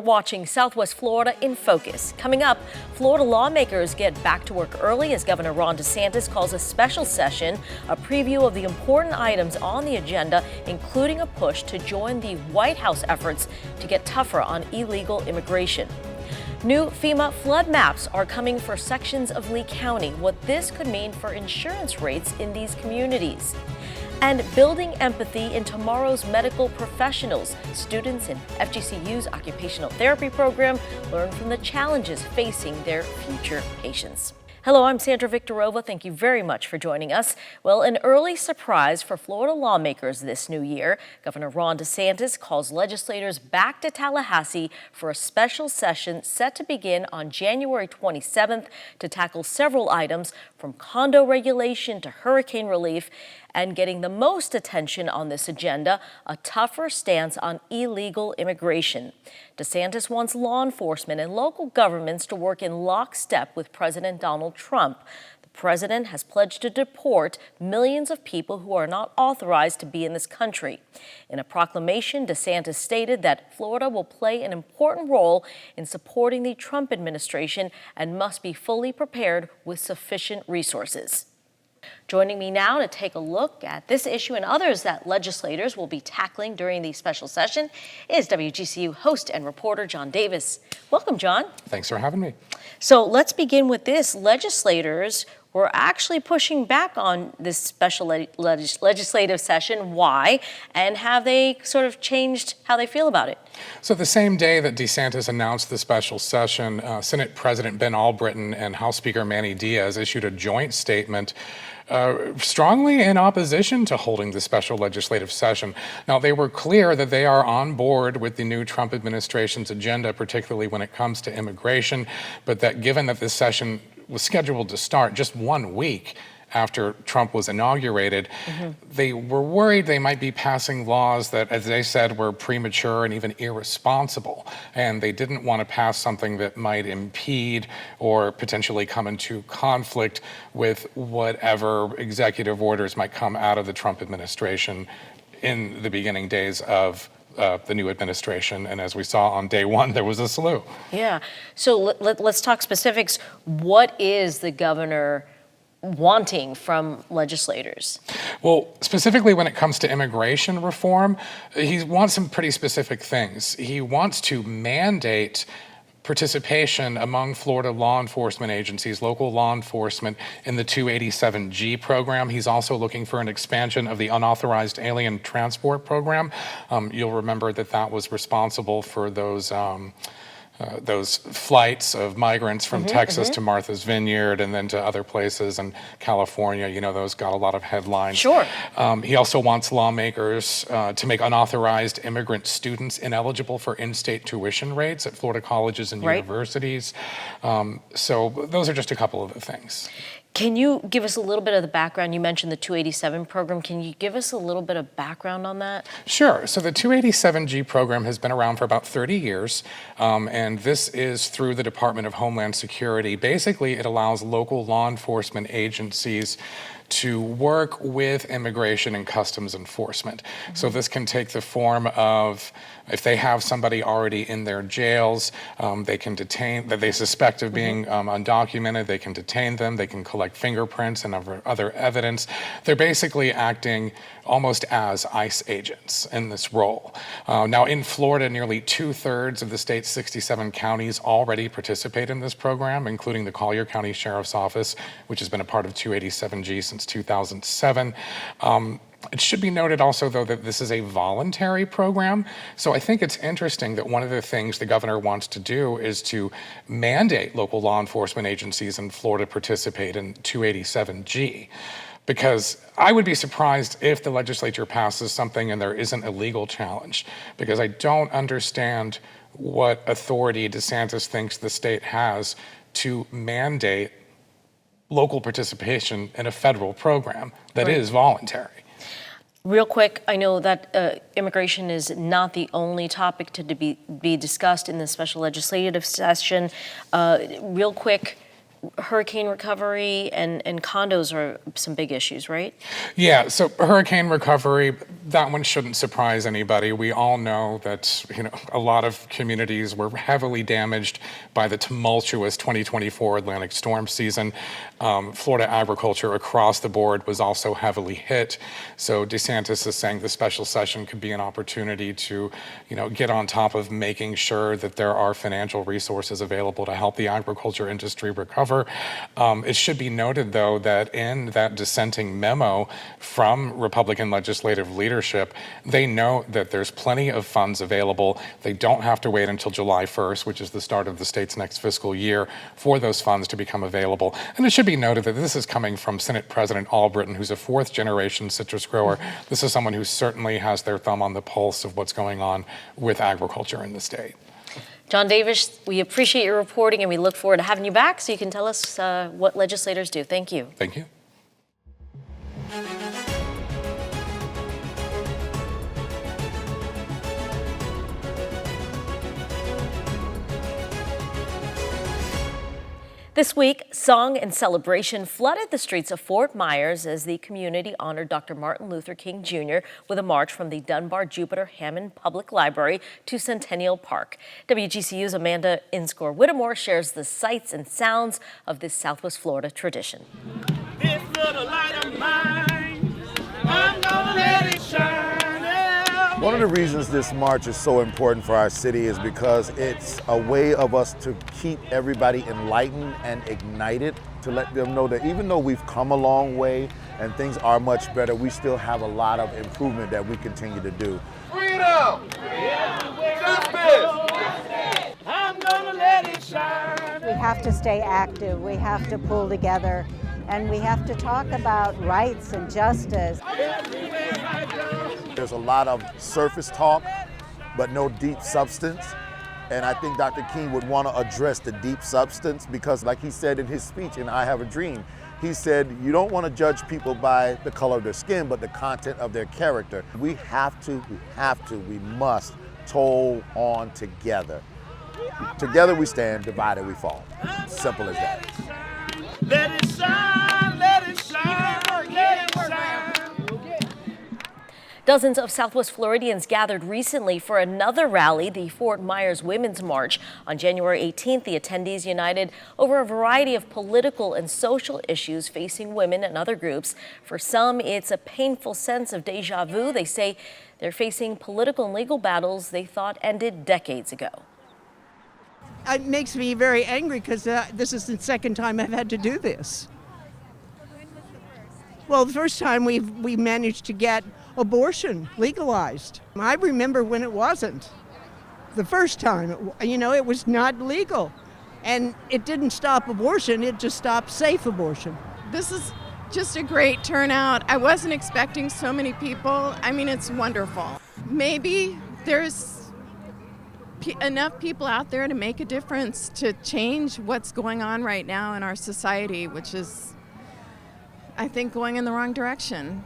watching Southwest Florida in focus. Coming up, Florida lawmakers get back to work early as Governor Ron DeSantis calls a special session, a preview of the important items on the agenda, including a push to join the White House efforts to get tougher on illegal immigration. New FEMA flood maps are coming for sections of Lee County, what this could mean for insurance rates in these communities. And building empathy in tomorrow's medical professionals. Students in FGCU's occupational therapy program learn from the challenges facing their future patients. Hello, I'm Sandra Victorova. Thank you very much for joining us. Well, an early surprise for Florida lawmakers this new year. Governor Ron DeSantis calls legislators back to Tallahassee for a special session set to begin on January 27th to tackle several items from condo regulation to hurricane relief. And getting the most attention on this agenda, a tougher stance on illegal immigration. DeSantis wants law enforcement and local governments to work in lockstep with President Donald Trump. The president has pledged to deport millions of people who are not authorized to be in this country. In a proclamation, DeSantis stated that Florida will play an important role in supporting the Trump administration and must be fully prepared with sufficient resources. Joining me now to take a look at this issue and others that legislators will be tackling during the special session is WGCU host and reporter John Davis. Welcome, John. Thanks for having me. So let's begin with this. Legislators were actually pushing back on this special legislative session. Why? And have they sort of changed how they feel about it? So the same day that DeSantis announced the special session, Senate President Ben Albritton and House Speaker Manny Diaz issued a joint statement strongly in opposition to holding the special legislative session. Now, they were clear that they are on board with the new Trump administration's agenda, particularly when it comes to immigration, but that given that this session was scheduled to start just 1 week after Trump was inaugurated, they were worried they might be passing laws that, as they said, were premature and even irresponsible. And they didn't want to pass something that might impede or potentially come into conflict with whatever executive orders might come out of the Trump administration in the beginning days of the new administration. And as we saw on day one, there was a slew. Yeah. So let's talk specifics. What is the governor wanting from legislators? Well, specifically when it comes to immigration reform, he wants some pretty specific things. He wants to mandate participation among Florida law enforcement agencies, local law enforcement, in the 287G program. He's also looking for an expansion of the unauthorized alien transport program. You'll remember that that was responsible for those flights of migrants from Texas to Martha's Vineyard and then to other places in California. You know, those got a lot of headlines. Sure. He also wants lawmakers to make unauthorized immigrant students ineligible for in-state tuition rates at Florida colleges and universities. So those are just a couple of the things. Can you give us a little bit of the background? You mentioned the 287 program. Can you give us a little bit of background on that? Sure. So the 287G program has been around for about 30 years, and this is through the Department of Homeland Security. Basically, it allows local law enforcement agencies to work with immigration and customs enforcement. So this can take the form of, if they have somebody already in their jails, they can detain, that they suspect of being undocumented, they can detain them, they can collect fingerprints and other evidence. They're basically acting almost as ICE agents in this role. Now in Florida, nearly 2/3 of the state's 67 counties already participate in this program, including the Collier County Sheriff's Office, which has been a part of 287G since 2007. It should be noted also, though, that this is a voluntary program. So I think it's interesting that one of the things the governor wants to do is to mandate local law enforcement agencies in Florida participate in 287G. Because I would be surprised if the legislature passes something and there isn't a legal challenge, because I don't understand what authority DeSantis thinks the state has to mandate local participation in a federal program that is voluntary. Real quick, I know that immigration is not the only topic to be discussed in the special legislative session. Real quick, hurricane recovery and condos are some big issues, right? Yeah, so hurricane recovery, that one shouldn't surprise anybody. We all know that, a lot of communities were heavily damaged by the tumultuous 2024 Atlantic storm season. Florida agriculture across the board was also heavily hit. So DeSantis is saying the special session could be an opportunity to, get on top of making sure that there are financial resources available to help the agriculture industry recover. It should be noted, though, that in that dissenting memo from Republican legislative leadership, they note that there's plenty of funds available. They don't have to wait until July 1st, which is the start of the state's next fiscal year, for those funds to become available. And it should be noted that this is coming from Senate President Albritton, who's a fourth-generation citrus grower. This is someone who certainly has their thumb on the pulse of what's going on with agriculture in the state. John Davis, we appreciate your reporting and we look forward to having you back so you can tell us what legislators do. Thank you. Thank you. This week, song and celebration flooded the streets of Fort Myers as the community honored Dr. Martin Luther King Jr. with a march from the Dunbar Jupiter Hammond Public Library to Centennial Park. WGCU's Amanda Inscore Whittamore shares the sights and sounds of this Southwest Florida tradition. This little light of mine, I'm gonna let it shine. One of the reasons this march is so important for our city is because it's a way of us to keep everybody enlightened and ignited, to let them know that even though we've come a long way and things are much better, we still have a lot of improvement that we continue to do. Freedom! Justice! I'm gonna let it shine. We have to stay active, we have to pull together, and we have to talk about rights and justice. There's a lot of surface talk, but no deep substance. And I think Dr. King would want to address the deep substance because, like he said in his speech in I Have a Dream, he said, you don't want to judge people by the color of their skin, but the content of their character. We must toll on together. Together we stand, divided we fall. Simple as that. Let it shine, let it shine, let it shine. Dozens of Southwest Floridians gathered recently for another rally, the Fort Myers Women's March. On January 18th, the attendees united over a variety of political and social issues facing women and other groups. For some, it's a painful sense of deja vu. They say they're facing political and legal battles they thought ended decades ago. It makes me very angry because this is the second time I've had to do this. Well, the first time we managed to get abortion legalized. I remember when it wasn't. The first time, it was not legal. And it didn't stop abortion, it just stopped safe abortion. This is just a great turnout. I wasn't expecting so many people. I mean, it's wonderful. Maybe there's enough people out there to make a difference to change what's going on right now in our society, which is, I think, going in the wrong direction.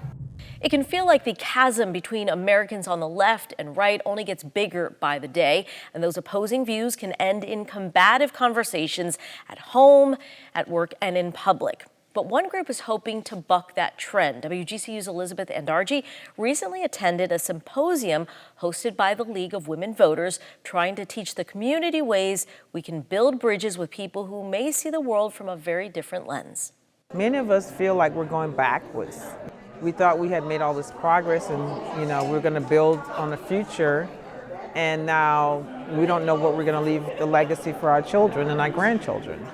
It can feel like the chasm between Americans on the left and right only gets bigger by the day, and those opposing views can end in combative conversations at home, at work, and in public. But one group is hoping to buck that trend. WGCU's Elizabeth Andarji recently attended a symposium hosted by the League of Women Voters, trying to teach the community ways we can build bridges with people who may see the world from a very different lens. Many of us feel like we're going backwards. We thought we had made all this progress and, we're going to build on the future. And now we don't know what we're going to leave the legacy for our children and our grandchildren.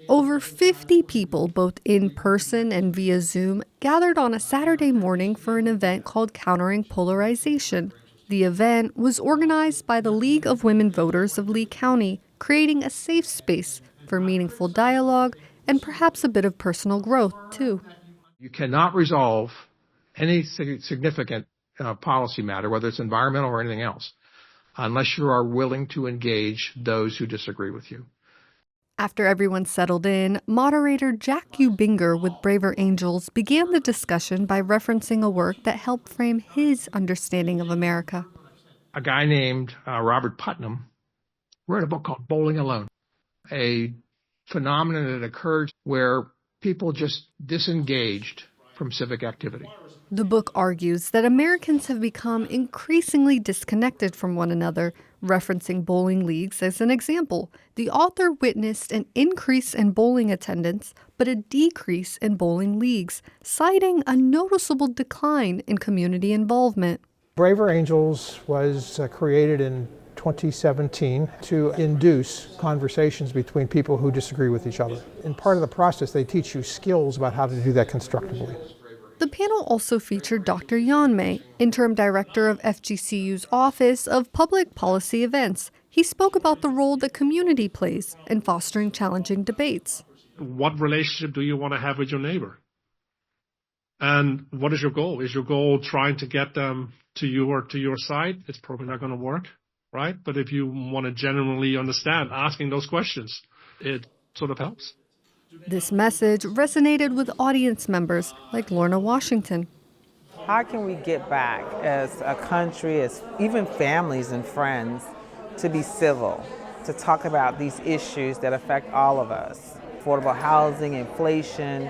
Over 50 people, both in person and via Zoom, gathered on a Saturday morning for an event called Countering Polarization. The event was organized by the League of Women Voters of Lee County, creating a safe space for meaningful dialogue and perhaps a bit of personal growth, too. You cannot resolve any significant policy matter, whether it's environmental or anything else, unless you are willing to engage those who disagree with you. After everyone settled in, moderator Jack Ubinger with Braver Angels began the discussion by referencing a work that helped frame his understanding of America. A guy named Robert Putnam wrote a book called Bowling Alone, a phenomenon that occurred where people just disengaged from civic activity. The book argues that Americans have become increasingly disconnected from one another. Referencing bowling leagues as an example, the author witnessed an increase in bowling attendance, but a decrease in bowling leagues, citing a noticeable decline in community involvement. Braver Angels was created in 2017 to induce conversations between people who disagree with each other. In part of the process, they teach you skills about how to do that constructively. The panel also featured Dr. Jan, interim director of FGCU's Office of Public Policy Events. He spoke about the role the community plays in fostering challenging debates. What relationship do you want to have with your neighbor? And what is your goal? Is your goal trying to get them to you or to your side? It's probably not going to work, right? But if you want to genuinely understand, asking those questions, it sort of helps. This message resonated with audience members like Lorna Washington. How can we get back as a country, as even families and friends, to be civil, to talk about these issues that affect all of us? Affordable housing, inflation,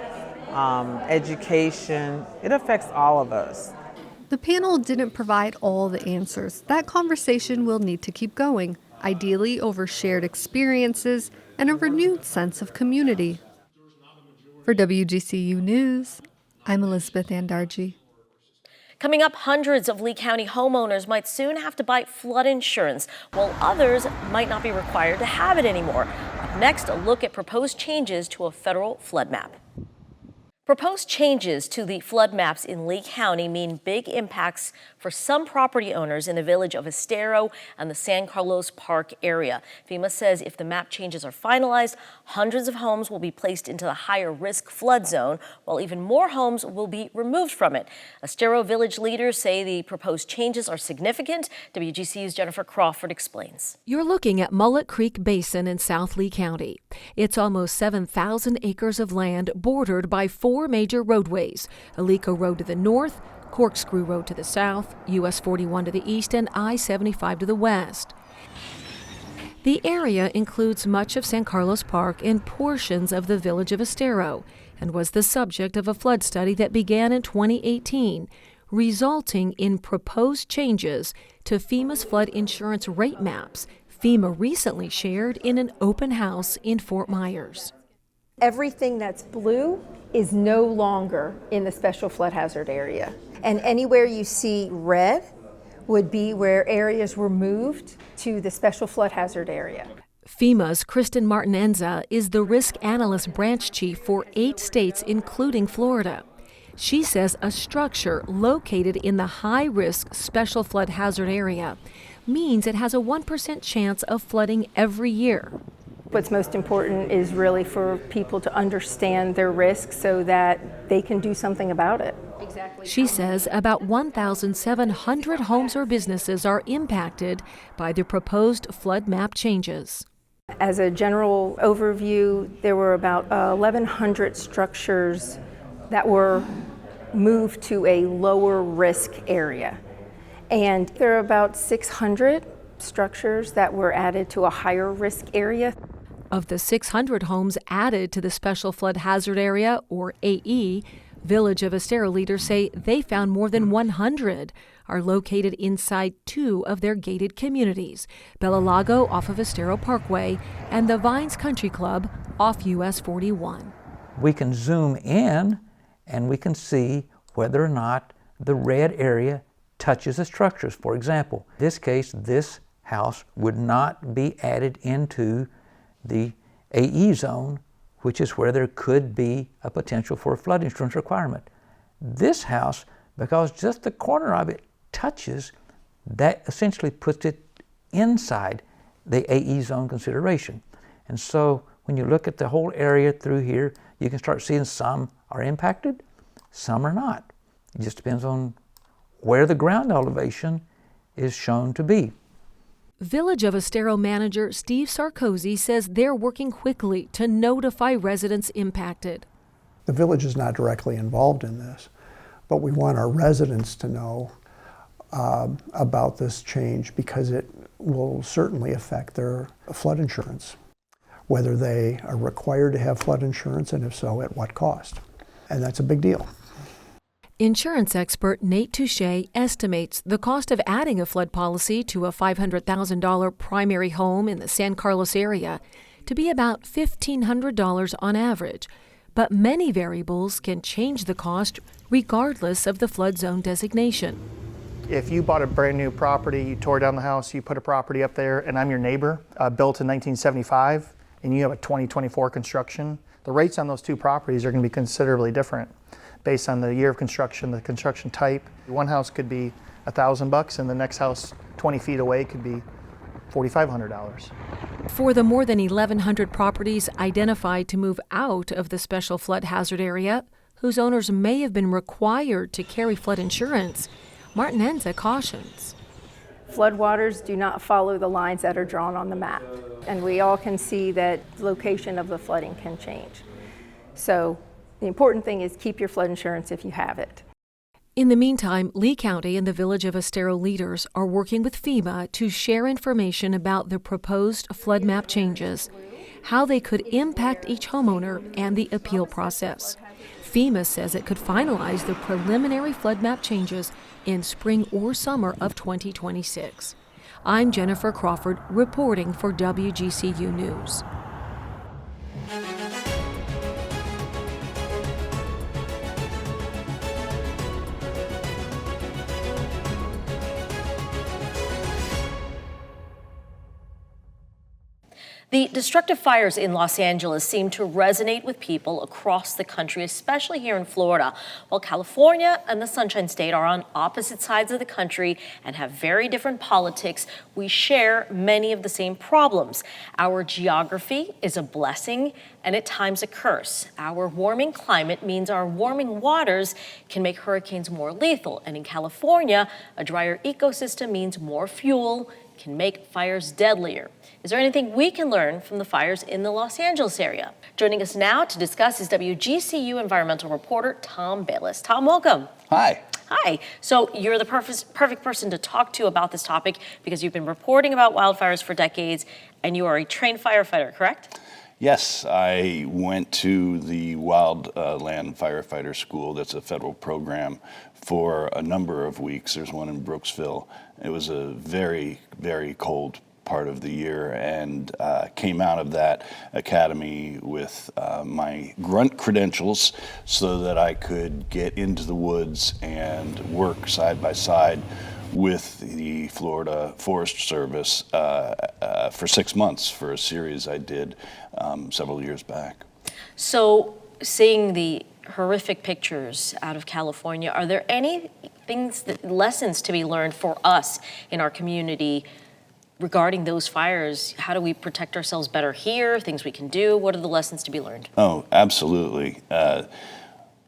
education, it affects all of us. The panel didn't provide all the answers. That conversation will need to keep going, ideally over shared experiences and a renewed sense of community. For WGCU News, I'm Elizabeth Andarji. Coming up, hundreds of Lee County homeowners might soon have to buy flood insurance, while others might not be required to have it anymore. Up next, a look at proposed changes to a federal flood map. Proposed changes to the flood maps in Lee County mean big impacts for some property owners in the village of Estero and the San Carlos Park area. FEMA says if the map changes are finalized, hundreds of homes will be placed into the higher risk flood zone, while even more homes will be removed from it. Estero village leaders say the proposed changes are significant. WGCU's Jennifer Crawford explains. You're looking at Mullet Creek Basin in South Lee County. It's almost 7,000 acres of land bordered by four major roadways: Alico Road to the north, Corkscrew Road to the south, US 41 to the east, and I-75 to the west. The area includes much of San Carlos Park and portions of the village of Estero, and was the subject of a flood study that began in 2018, resulting in proposed changes to FEMA's flood insurance rate maps FEMA recently shared in an open house in Fort Myers. Everything that's blue is no longer in the special flood hazard area. And anywhere you see red would be where areas were moved to the special flood hazard area. FEMA's Kristen Martinenza is the risk analyst branch chief for 8 states, including Florida. She says a structure located in the high-risk special flood hazard area means it has a 1% chance of flooding every year. What's most important is really for people to understand their risk so that they can do something about it. Exactly. She says about 1,700 homes or businesses are impacted by the proposed flood map changes. As a general overview, there were about 1,100 structures that were moved to a lower risk area. And there are about 600 structures that were added to a higher risk area. Of the 600 homes added to the Special Flood Hazard Area, or AE, Village of Estero leaders say they found more than 100 are located inside 2 of their gated communities, Bella Lago off of Estero Parkway and the Vines Country Club off US 41. We can zoom in and we can see whether or not the red area touches the structures. For example, in this case, this house would not be added into the AE zone, which is where there could be a potential for a flood insurance requirement. This house, because just the corner of it touches, that essentially puts it inside the AE zone consideration. And so when you look at the whole area through here, you can start seeing some are impacted, some are not. It just depends on where the ground elevation is shown to be. Village of Estero manager Steve Sarkozy says they're working quickly to notify residents impacted. The village is not directly involved in this, but we want our residents to know about this change because it will certainly affect their flood insurance. whether they are required to have flood insurance, and if so, at what cost. And that's a big deal. Insurance expert Nate Touche estimates the cost of adding a flood policy to a $500,000 primary home in the San Carlos area to be about $1,500 on average. But many variables can change the cost regardless of the flood zone designation. If you bought a brand new property, you tore down the house, you put a property up there, and I'm your neighbor, built in 1975, and you have a 2024 construction, the rates on those two properties are going to be considerably different based on the year of construction, the construction type. One house could be $1,000 and the next house 20 feet away could be $4,500. For the more than 1,100 properties identified to move out of the special flood hazard area, whose owners may have been required to carry flood insurance, Martin Enza cautions. Floodwaters do not follow the lines that are drawn on the map, and we all can see that the location of the flooding can change. So the important thing is keep your flood insurance if you have it. In the meantime, Lee County and the Village of Estero leaders are working with FEMA to share information about the proposed flood map changes, how they could impact each homeowner, and the appeal process. FEMA says it could finalize the preliminary flood map changes in spring or summer of 2026. I'm Jennifer Crawford reporting for WGCU News. The destructive fires in Los Angeles seem to resonate with people across the country, especially here in Florida. While California and the Sunshine State are on opposite sides of the country and have very different politics, we share many of the same problems. Our geography is a blessing and at times a curse. Our warming climate means our warming waters can make hurricanes more lethal. And in California, a drier ecosystem means more fuel can make fires deadlier. Is there anything we can learn from the fires in the Los Angeles area? Joining us now to discuss is WGCU environmental reporter Tom Bayless. Tom, welcome. Hi. Hi. So you're the perfect person to talk to about this topic because you've been reporting about wildfires for decades and you are a trained firefighter, correct? Yes, I went to the Wildland Firefighter School. That's a federal program for a number of weeks. There's one in Brooksville. It was a very, very cold part of the year and came out of that academy with my grunt credentials so that I could get into the woods and work side by side with the Florida Forest Service for 6 months for a series I did several years back. So seeing the horrific pictures out of California, are there any lessons to be learned for us in our community regarding those fires? How do we protect ourselves better here? Things we can do? What are the lessons to be learned? Oh, absolutely.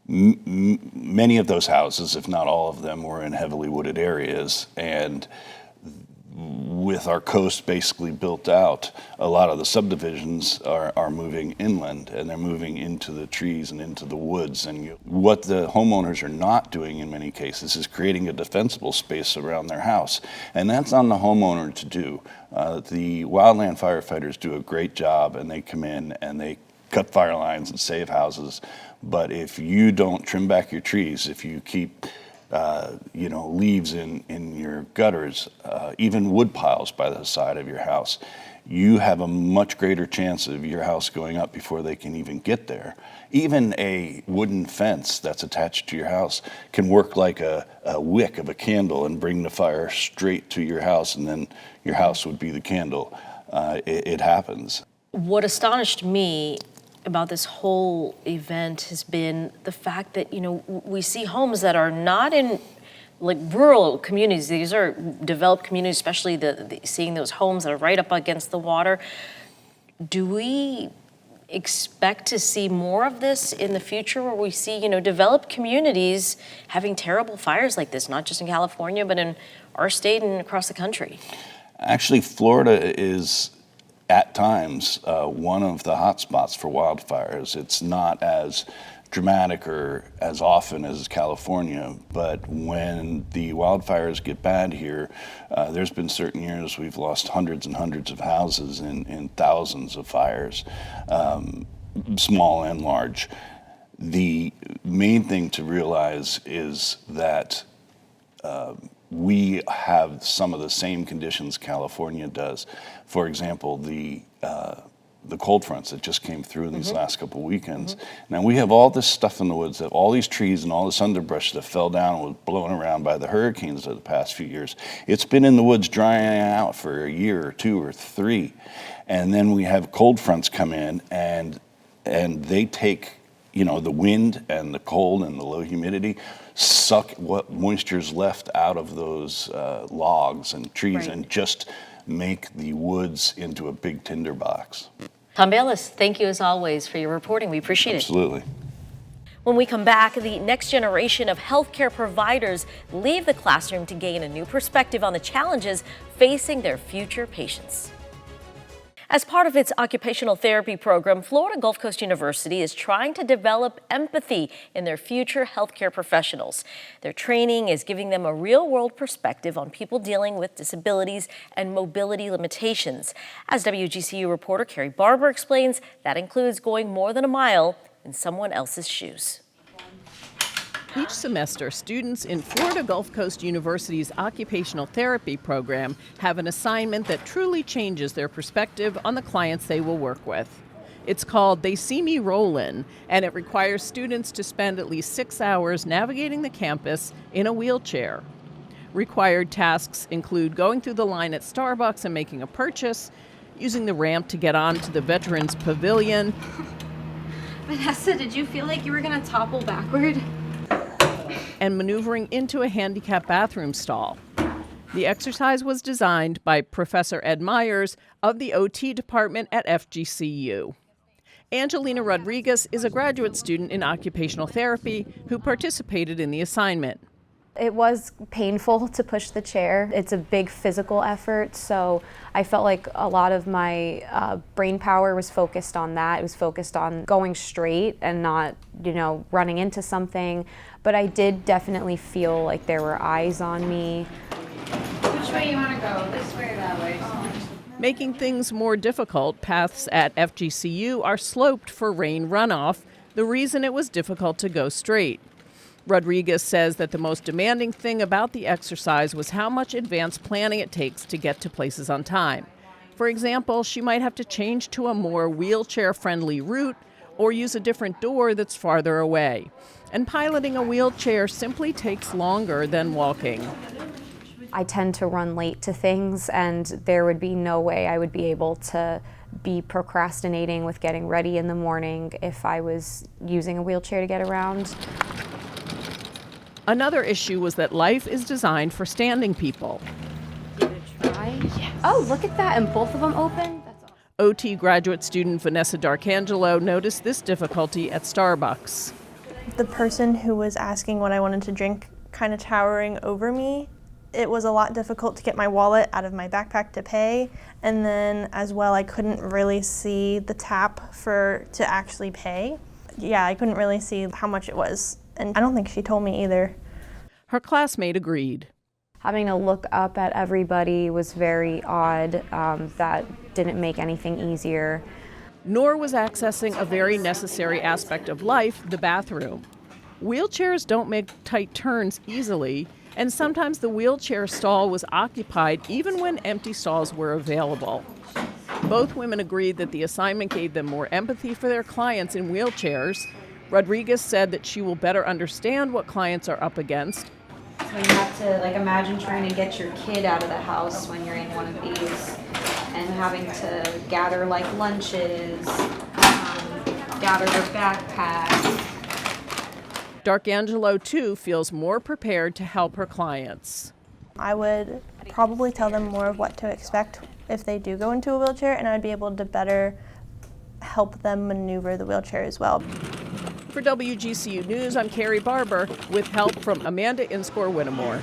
Many of those houses, if not all of them, were in heavily wooded areas, and with our coast basically built out, a lot of the subdivisions are moving inland and they're moving into the trees and into the woods. And what the homeowners are not doing in many cases is creating a defensible space around their house. And that's on the homeowner to do. The wildland firefighters do a great job and they come in and they cut fire lines and save houses. But if you don't trim back your trees, if you keep leaves in your gutters, even wood piles by the side of your house, you have a much greater chance of your house going up before they can even get there. Even a wooden fence that's attached to your house can work like a wick of a candle and bring the fire straight to your house, and then your house would be the candle. It happens. What astonished me about this whole event has been the fact that, we see homes that are not in like rural communities. These are developed communities, especially seeing those homes that are right up against the water. Do we expect to see more of this in the future where we see, developed communities having terrible fires like this, not just in California, but in our state and across the country? Actually, Florida is at times one of the hot spots for wildfires. It's not as dramatic or as often as California, but when the wildfires get bad here, there's been certain years we've lost hundreds and hundreds of houses in thousands of fires, small and large. The main thing to realize is that we have some of the same conditions California does. For example, the cold fronts that just came through these last couple weekends. Now we have all this stuff in the woods, all these trees and all this underbrush that fell down and was blown around by the hurricanes of the past few years. It's been in the woods drying out for a year or two or three. And then we have cold fronts come in and they take, the wind and the cold and the low humidity, suck what moisture's left out of those logs and trees and just make the woods into a big tinderbox. Tom Bayless, thank you as always for your reporting. We appreciate it. Absolutely. When we come back, the next generation of healthcare providers leave the classroom to gain a new perspective on the challenges facing their future patients. As part of its occupational therapy program, Florida Gulf Coast University is trying to develop empathy in their future healthcare professionals. Their training is giving them a real-world perspective on people dealing with disabilities and mobility limitations. As WGCU reporter Carrie Barber explains, that includes going more than a mile in someone else's shoes. Each semester, students in Florida Gulf Coast University's occupational therapy program have an assignment that truly changes their perspective on the clients they will work with. It's called They See Me Rollin', and it requires students to spend at least 6 hours navigating the campus in a wheelchair. Required tasks include going through the line at Starbucks and making a purchase, using the ramp to get onto the Veterans Pavilion. Vanessa, did you feel like you were going to topple backward? And maneuvering into a handicapped bathroom stall. The exercise was designed by Professor Ed Myers of the OT department at FGCU. Angelina Rodriguez is a graduate student in occupational therapy who participated in the assignment. It was painful to push the chair. It's a big physical effort, so I felt like a lot of my brain power was focused on that. It was focused on going straight and not, running into something. But I did definitely feel like there were eyes on me. Which way you want to go? This way or that way? Making things more difficult, paths at FGCU are sloped for rain runoff, the reason it was difficult to go straight. Rodriguez says that the most demanding thing about the exercise was how much advanced planning it takes to get to places on time. For example, she might have to change to a more wheelchair-friendly route or use a different door that's farther away. And piloting a wheelchair simply takes longer than walking. I tend to run late to things, and there would be no way I would be able to be procrastinating with getting ready in the morning if I was using a wheelchair to get around. Another issue was that life is designed for standing people. Give it a try. Yes. Oh, look at that, and both of them open? That's awesome. OT graduate student Vanessa D'Arcangelo noticed this difficulty at Starbucks. The person who was asking what I wanted to drink kind of towering over me. It was a lot difficult to get my wallet out of my backpack to pay, and then as well I couldn't really see the tap to actually pay. Yeah, I couldn't really see how much it was, and I don't think she told me either. Her classmate agreed. Having to look up at everybody was very odd. That didn't make anything easier. Nor was accessing a very necessary aspect of life, the bathroom. Wheelchairs don't make tight turns easily, and sometimes the wheelchair stall was occupied even when empty stalls were available. Both women agreed that the assignment gave them more empathy for their clients in wheelchairs. Rodriguez said that she will better understand what clients are up against. So you have to imagine trying to get your kid out of the house when you're in one of these and having to gather lunches, gather their backpack. D'Arcangelo, too, feels more prepared to help her clients. I would probably tell them more of what to expect if they do go into a wheelchair, and I'd be able to better help them maneuver the wheelchair as well. For WGCU News, I'm Carrie Barber with help from Amanda Inscore Whittamore.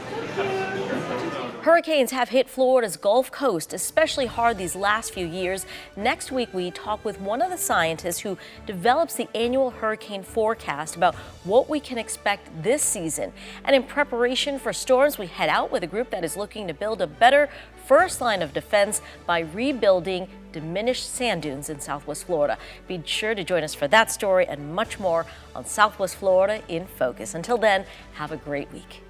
Hurricanes have hit Florida's Gulf Coast especially hard these last few years. Next week, we talk with one of the scientists who develops the annual hurricane forecast about what we can expect this season. And in preparation for storms, we head out with a group that is looking to build a better first line of defense by rebuilding diminished sand dunes in Southwest Florida. Be sure to join us for that story and much more on Southwest Florida in Focus. Until then, have a great week.